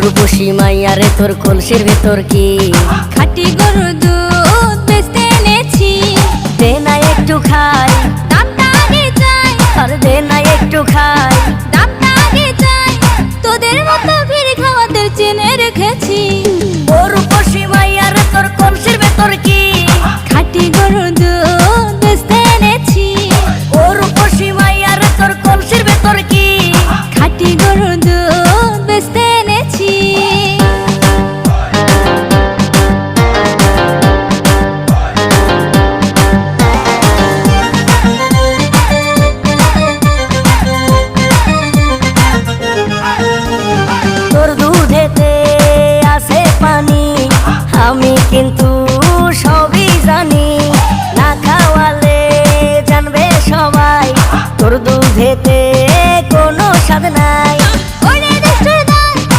রূপসী মাইয়ারে তোর কলসির ভেতর কি খাঁটি গরুর দুধ বেচতে এনেছি। দে না একটু খাই, দামটা আগে চাই, আর দে না একটু খাই। দামটা আগে চাই, তোদের মতো ভিড় খাওয়াদের চেনে রেখেছি। ও রূপসী মাইয়ারে তোর কলসির ভেতর কি খাঁটি গরুর দুধ বেচতে এনেছি। ও রূপসী মাইয়ারে তোর কলসির ভেতর কি খাঁটি গরুর দুধ বেচতে এনেছি। তোর দুধেতে আছে পানি, আমি কিন্তু সবই জানি। না খাওয়ালে জানবে সবাই তোর দুধেতে কোনো স্বাদ নাই।